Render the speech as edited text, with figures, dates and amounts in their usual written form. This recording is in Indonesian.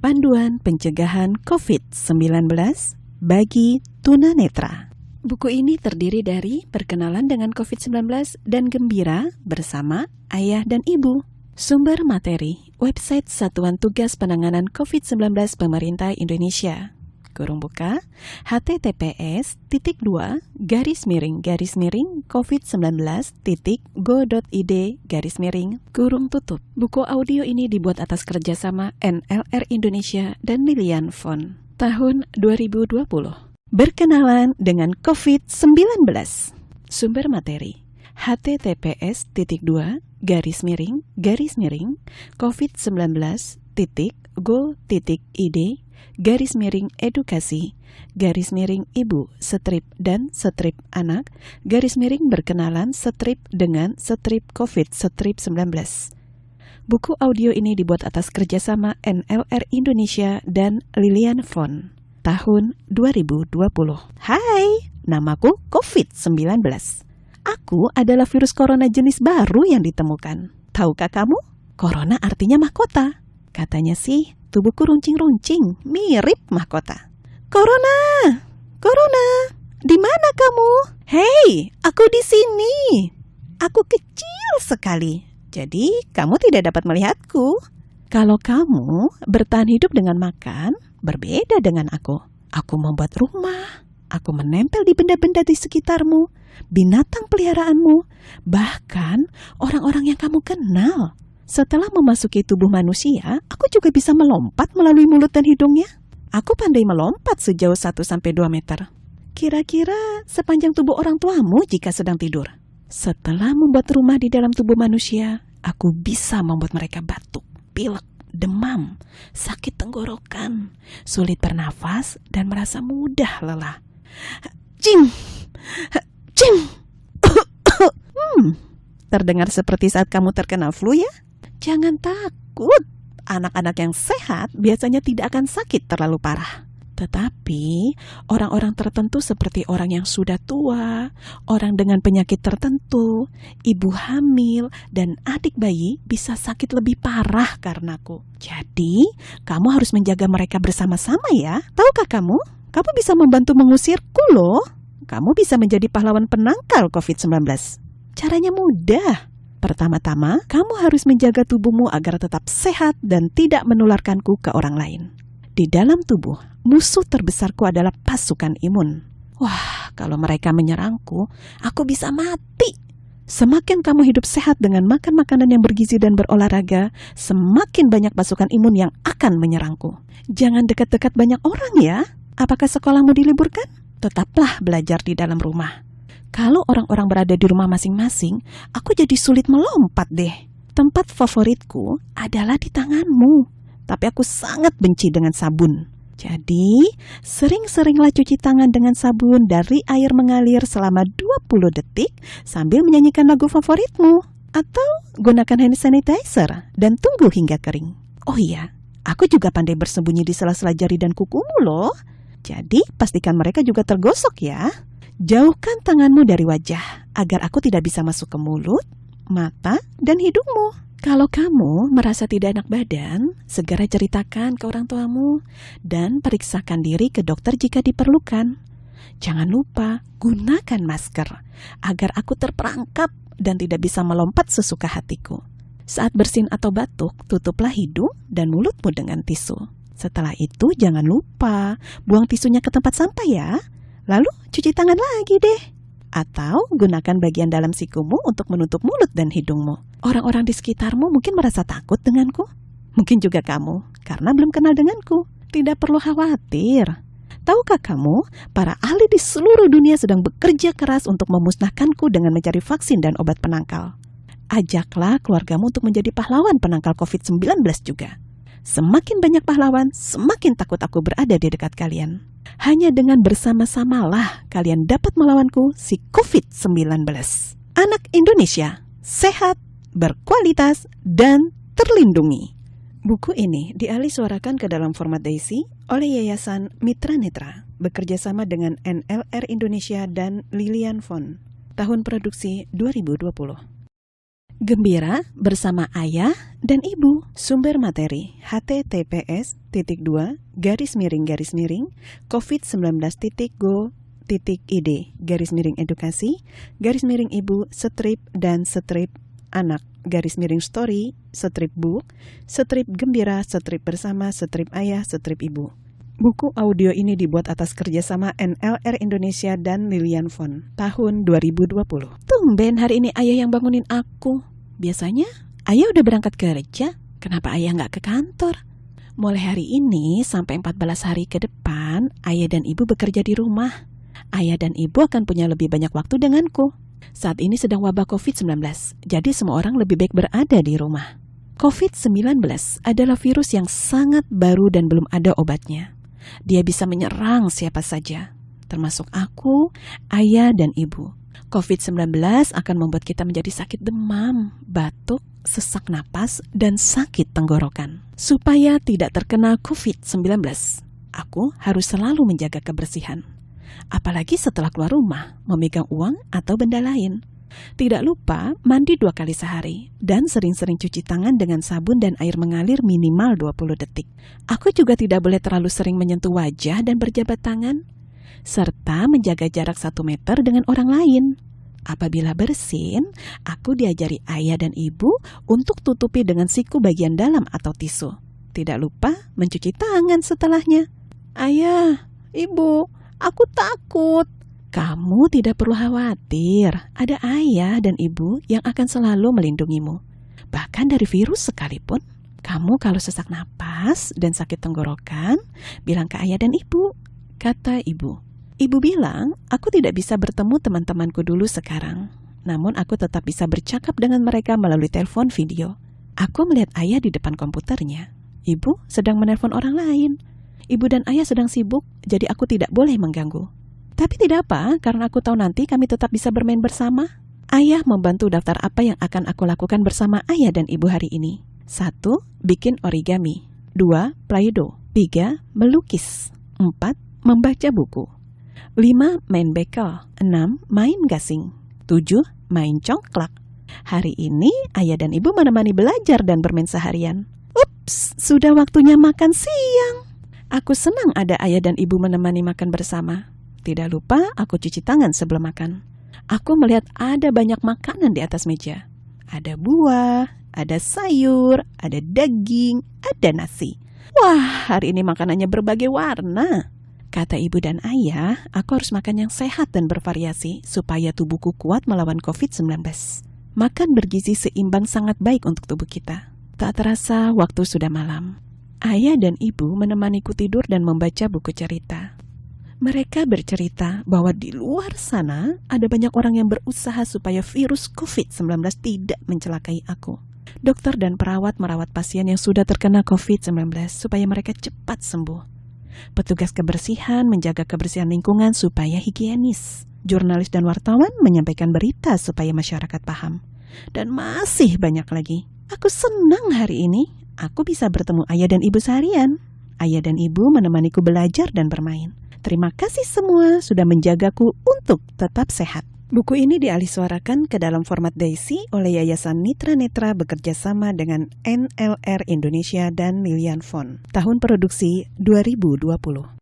Panduan Pencegahan COVID-19 bagi Tunanetra. Buku ini terdiri dari perkenalan dengan COVID-19 dan gembira bersama ayah dan ibu. Sumber materi, website Satuan Tugas Penanganan COVID-19 Pemerintah Indonesia. https://covid19.go.id/. Buku audio ini dibuat atas kerjasama NLR Indonesia dan Lilian Fund tahun 2020. Berkenalan dengan COVID-19. Sumber materi https://covid19.go.id/edukasi/ibu strip dan strip anak _berkenalan strip dengan strip COVID-19. Buku audio ini dibuat atas kerjasama NLR Indonesia dan Lilian Fund tahun 2020. Hai, namaku COVID-19. Aku adalah virus corona jenis baru yang ditemukan. Tahukah kamu? Corona artinya mahkota. Katanya sih, tubuhku runcing-runcing, mirip mahkota. Corona! Corona! Di mana kamu? Hei, aku di sini. Aku kecil sekali, jadi kamu tidak dapat melihatku. Kalau kamu bertahan hidup dengan makan, berbeda dengan aku. Aku membuat rumah, aku menempel di benda-benda di sekitarmu, binatang peliharaanmu, bahkan orang-orang yang kamu kenal. Setelah memasuki tubuh manusia, aku juga bisa melompat melalui mulut dan hidungnya. Aku pandai melompat sejauh 1-2 meter. Kira-kira sepanjang tubuh orang tuamu jika sedang tidur. Setelah membuat rumah di dalam tubuh manusia, aku bisa membuat mereka batuk, pilek, demam, sakit tenggorokan, sulit bernafas, dan merasa mudah lelah. Cing! Cing! Terdengar seperti saat kamu terkena flu ya? Jangan takut. Anak-anak yang sehat biasanya tidak akan sakit terlalu parah. Tetapi orang-orang tertentu seperti orang yang sudah tua, orang dengan penyakit tertentu, ibu hamil, dan adik bayi bisa sakit lebih parah karenaku. Jadi, kamu harus menjaga mereka bersama-sama ya. Tahukah kamu? Kamu bisa membantu mengusirku loh. Kamu bisa menjadi pahlawan penangkal COVID-19. Caranya mudah. Pertama-tama, kamu harus menjaga tubuhmu agar tetap sehat dan tidak menularkanku ke orang lain. Di dalam tubuh, musuh terbesarku adalah pasukan imun. Wah, kalau mereka menyerangku, aku bisa mati. Semakin kamu hidup sehat dengan makan makanan yang bergizi dan berolahraga, semakin banyak pasukan imun yang akan menyerangku. Jangan dekat-dekat banyak orang ya. Apakah sekolahmu diliburkan? Tetaplah belajar di dalam rumah. Kalau orang-orang berada di rumah masing-masing, aku jadi sulit melompat deh. Tempat favoritku adalah di tanganmu. Tapi aku sangat benci dengan sabun. Jadi, sering-seringlah cuci tangan dengan sabun dari air mengalir selama 20 detik sambil menyanyikan lagu favoritmu. Atau gunakan hand sanitizer dan tunggu hingga kering. Oh iya, aku juga pandai bersembunyi di sela-sela jari dan kukumu loh. Jadi, pastikan mereka juga tergosok ya. Jauhkan tanganmu dari wajah agar aku tidak bisa masuk ke mulut, mata, dan hidungmu. Kalau kamu merasa tidak enak badan, segera ceritakan ke orang tuamu dan periksakan diri ke dokter jika diperlukan. Jangan lupa gunakan masker agar aku terperangkap dan tidak bisa melompat sesuka hatiku. Saat bersin atau batuk, tutuplah hidung dan mulutmu dengan tisu. Setelah itu jangan lupa buang tisunya ke tempat sampah ya. Lalu cuci tangan lagi deh. Atau gunakan bagian dalam sikumu untuk menutup mulut dan hidungmu. Orang-orang di sekitarmu mungkin merasa takut denganku. Mungkin juga kamu, karena belum kenal denganku. Tidak perlu khawatir. Tahukah kamu, para ahli di seluruh dunia sedang bekerja keras untuk memusnahkanku dengan mencari vaksin dan obat penangkal. Ajaklah keluargamu untuk menjadi pahlawan penangkal COVID-19 juga. Semakin banyak pahlawan, semakin takut aku berada di dekat kalian. Hanya dengan bersama-samalah kalian dapat melawanku si COVID-19. Anak Indonesia, sehat, berkualitas, dan terlindungi. Buku ini dialihsuarakan ke dalam format daisy oleh Yayasan Mitra Netra, bekerjasama dengan NLR Indonesia dan Lilian Fund. Tahun produksi 2020. Gembira bersama ayah dan ibu. Sumber materi https://covid19.go.id/edukasi/ibu strip dan strip anak _story strip book strip gembira strip bersama strip ayah strip ibu. Buku audio ini dibuat atas kerjasama NLR Indonesia dan Lilian Font tahun 2020. Tumben hari ini ayah yang bangunin aku. Biasanya ayah udah berangkat kerja. Kenapa ayah nggak ke kantor? Mulai hari ini sampai 14 hari ke depan, ayah dan ibu bekerja di rumah. Ayah dan ibu akan punya lebih banyak waktu denganku. Saat ini sedang wabah COVID-19, jadi semua orang lebih baik berada di rumah. COVID-19 adalah virus yang sangat baru dan belum ada obatnya. Dia bisa menyerang siapa saja, termasuk aku, ayah, dan ibu. COVID-19 akan membuat kita menjadi sakit demam, batuk, sesak napas, dan sakit tenggorokan. Supaya tidak terkena COVID-19, aku harus selalu menjaga kebersihan. Apalagi setelah keluar rumah, memegang uang atau benda lain. Tidak lupa mandi 2 kali sehari dan sering-sering cuci tangan dengan sabun dan air mengalir minimal 20 detik. Aku juga tidak boleh terlalu sering menyentuh wajah dan berjabat tangan, serta menjaga jarak 1 meter dengan orang lain. Apabila bersin, aku diajari ayah dan ibu untuk tutupi dengan siku bagian dalam atau tisu. Tidak lupa mencuci tangan setelahnya. Ayah, ibu, aku takut. Kamu tidak perlu khawatir, ada ayah dan ibu yang akan selalu melindungimu. Bahkan dari virus sekalipun, kamu kalau sesak napas dan sakit tenggorokan, bilang ke ayah dan ibu, kata ibu. Ibu bilang, aku tidak bisa bertemu teman-temanku dulu sekarang, namun aku tetap bisa bercakap dengan mereka melalui telepon video. Aku melihat ayah di depan komputernya. Ibu sedang menelpon orang lain. Ibu dan ayah sedang sibuk, jadi aku tidak boleh mengganggu. Tapi tidak apa, karena aku tahu nanti kami tetap bisa bermain bersama. Ayah membantu daftar apa yang akan aku lakukan bersama ayah dan ibu hari ini. 1. Bikin origami. 2. Play-doh. 3. Melukis. 4. Membaca buku. 5. Main bekel. 6. Main gasing. 7. Main congklak. Hari ini ayah dan ibu menemani belajar dan bermain seharian. Ups, sudah waktunya makan siang. Aku senang ada ayah dan ibu menemani makan bersama. Tidak lupa aku cuci tangan sebelum makan. Aku melihat ada banyak makanan di atas meja. Ada buah, ada sayur, ada daging, ada nasi. Wah, hari ini makanannya berbagai warna. Kata ibu dan ayah, aku harus makan yang sehat dan bervariasi supaya tubuhku kuat melawan COVID-19. Makan bergizi seimbang sangat baik untuk tubuh kita. Tak terasa waktu sudah malam. Ayah dan ibu menemaniku tidur dan membaca buku cerita. Mereka bercerita bahwa di luar sana ada banyak orang yang berusaha supaya virus COVID-19 tidak mencelakai aku. Dokter dan perawat merawat pasien yang sudah terkena COVID-19 supaya mereka cepat sembuh. Petugas kebersihan menjaga kebersihan lingkungan supaya higienis. Jurnalis dan wartawan menyampaikan berita supaya masyarakat paham. Dan masih banyak lagi. Aku senang hari ini. Aku bisa bertemu ayah dan ibu seharian. Ayah dan ibu menemaniku belajar dan bermain. Terima kasih semua sudah menjagaku untuk tetap sehat. Buku ini dialihsuarakan ke dalam format Daisy oleh Yayasan Mitra Netra bekerja sama dengan NLR Indonesia dan Lilian Font. Tahun produksi 2020.